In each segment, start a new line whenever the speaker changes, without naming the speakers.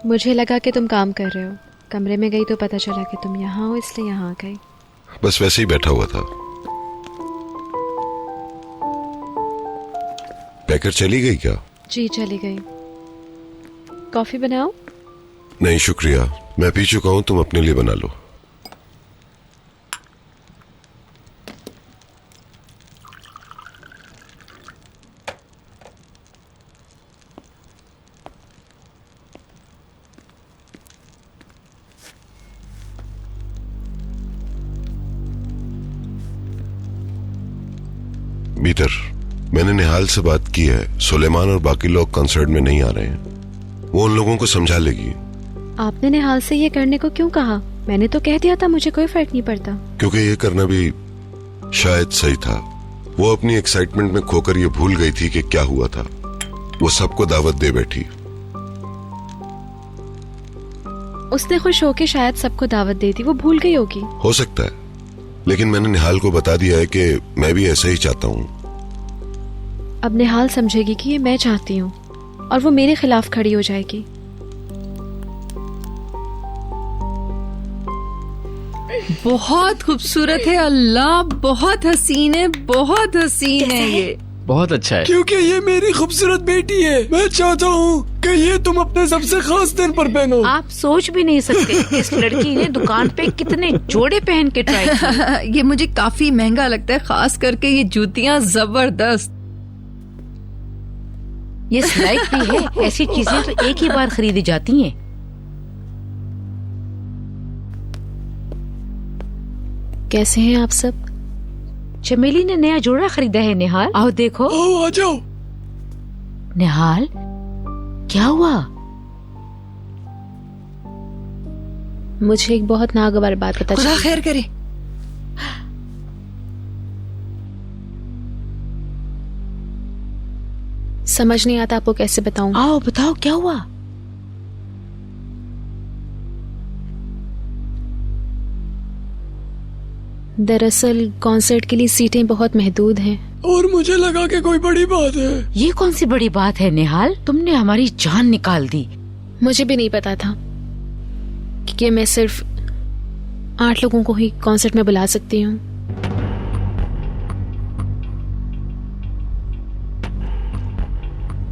मुझे लगा कि तुम काम कर रहे हो। कमरे में गई तो पता चला कि तुम यहाँ हो, इसलिए यहाँ आ गई।
बस वैसे ही बैठा हुआ था। पैकर चली गई क्या?
जी चली गई। कॉफी बनाओ?
नहीं शुक्रिया, मैं पी चुका हूं, तुम अपने लिए बना लो। मीटर, मैंने निहाल से बात की है। सुलेमान और बाकी लोग कंसर्ट में नहीं आ रहे हैं। वो उन लोगों को समझा लेगी।
आपने निहाल से ये करने को क्यों कहा? मैंने तो कह दिया था मुझे कोई फर्क नहीं पड़ता।
क्योंकि ये करना भी शायद सही था। वो अपनी एक्साइटमेंट में खोकर ये भूल गई थी कि क्या हुआ था। वो सबको दावत दे बैठी।
उसने खुश होके शायद सबको दावत दे दी, वो भूल गई होगी।
हो सकता है, लेकिन मैंने निहाल को बता दिया है कि मैं भी ऐसा ही चाहता हूँ।
अब निहाल समझेगी कि ये मैं चाहती हूँ और वो मेरे खिलाफ खड़ी हो जाएगी।
बहुत खूबसूरत है अल्लाह, बहुत हसीन है, बहुत हसीन है ये।
बहुत अच्छा है।
क्योंकि ये मेरी खूबसूरत बेटी है। मैं चाहता हूँ कि ये तुम अपने सबसे खास दिन पर पहनो।
आप सोच भी नहीं सकते इस लड़की ने दुकान पे कितने जोड़े पहन के ट्राई किए।
ये मुझे काफी महंगा लगता है, खास करके ये जूतियाँ जबरदस्त।
ये स्लाइड भी है, ऐसी चीजें तो एक ही बार खरीदी जाती हैं।
कैसे हैं आप सब?
चमेली ने नया जोड़ा खरीदा है निहाल, आओ देखो।
आओ आ जाओ।
निहाल क्या हुआ?
मुझे एक बहुत नागवार बात पता
खुदा
चली।
खैर करे।
समझ नहीं आता आपको कैसे बताऊं।
आओ बताओ क्या हुआ?
दरअसल कॉन्सर्ट के लिए सीटें बहुत महदूद हैं।
और मुझे लगा कि कोई बड़ी बात है।
ये कौन सी बड़ी बात है निहाल, तुमने हमारी जान निकाल दी।
मुझे भी नहीं पता था कि मैं सिर्फ 8 लोगों को ही कॉन्सर्ट में बुला सकती हूँ।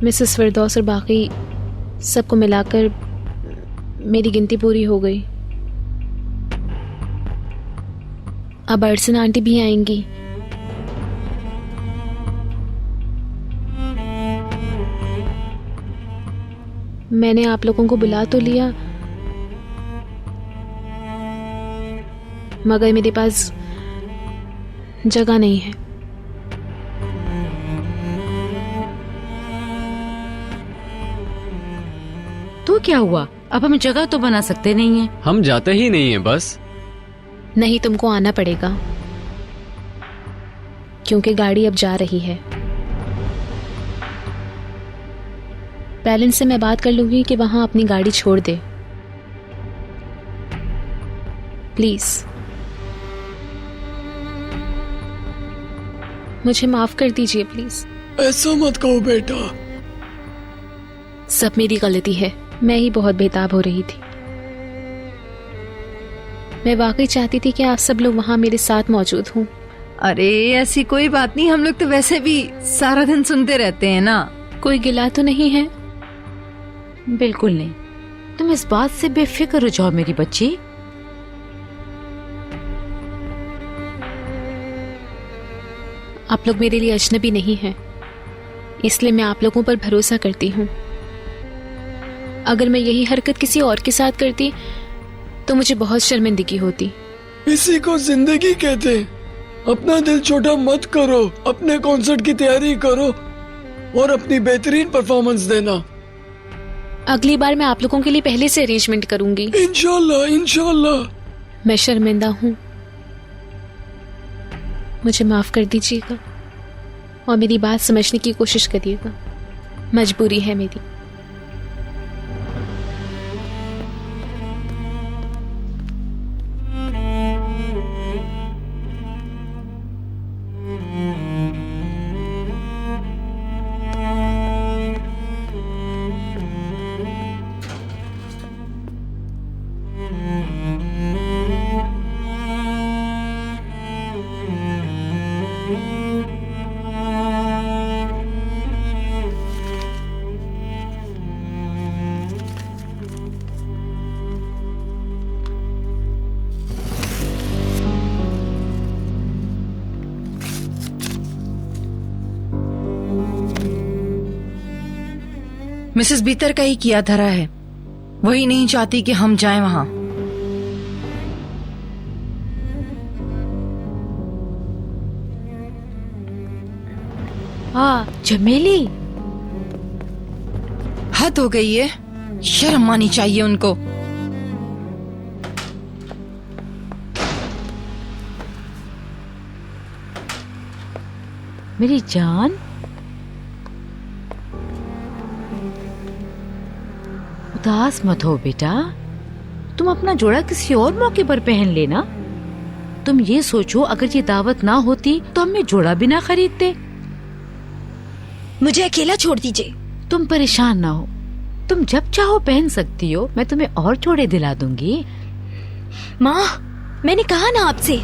मिसेस फिरदौस और बाकी सबको मिलाकर मेरी गिनती पूरी हो गई। अब अर्चन आंटी भी आएंगी। मैंने आप लोगों को बुला तो लिया, मगर मेरे पास जगह नहीं है।
तो क्या हुआ? अब हम जगह तो बना सकते नहीं है।
हम जाते ही नहीं है बस।
नहीं, तुमको आना पड़ेगा क्योंकि गाड़ी अब जा रही है। पेरेंट्स से मैं बात कर लूंगी कि वहां अपनी गाड़ी छोड़ दे। प्लीज मुझे माफ कर दीजिए प्लीज।
ऐसा मत कहो बेटा।
सब मेरी गलती है, मैं ही बहुत बेताब हो रही थी। मैं वाकई चाहती थी कि आप सब लोग वहां मेरे साथ मौजूद हों।
अरे ऐसी कोई बात नहीं, हम लोग तो वैसे भी सारा दिन सुनते रहते हैं ना।
कोई गिला तो नहीं है?
बिल्कुल नहीं, तुम इस बात से बेफिक्र हो जाओ मेरी बच्ची।
आप लोग मेरे लिए अजनबी नहीं हैं, इसलिए मैं आप लोगों पर भरोसा करती हूँ। अगर मैं यही हरकत किसी और के साथ करती तो मुझे बहुत शर्मिंदगी होती।
इसी को जिंदगी कहते। अपना दिल छोटा मत करो, अपने कॉन्सर्ट की तैयारी करो और अपनी बेहतरीन परफॉर्मेंस देना।
अगली बार मैं आप लोगों के लिए पहले से अरेंजमेंट करूंगी।
इंशाल्लाह इंशाल्लाह।
मैं शर्मिंदा हूँ, मुझे माफ कर दीजिएगा और मेरी बात समझने की कोशिश करिएगा। मजबूरी है मेरी।
मिसेस बीतर का ही किया धरा है, वही नहीं चाहती कि हम जाएं वहां।
हाँ चमेली,
हद हो गई है, शर्म आनी चाहिए उनको।
मेरी जान, उदास मत हो बेटा, तुम अपना जोड़ा किसी और मौके पर पहन लेना। तुम ये सोचो, अगर ये दावत ना होती तो हम जोड़ा भी ना खरीदते।
मुझे अकेला छोड़ दीजिए।
तुम परेशान ना हो, तुम जब चाहो पहन सकती हो, मैं तुम्हें और जोड़े दिला दूंगी।
माँ, मैंने कहा ना आपसे,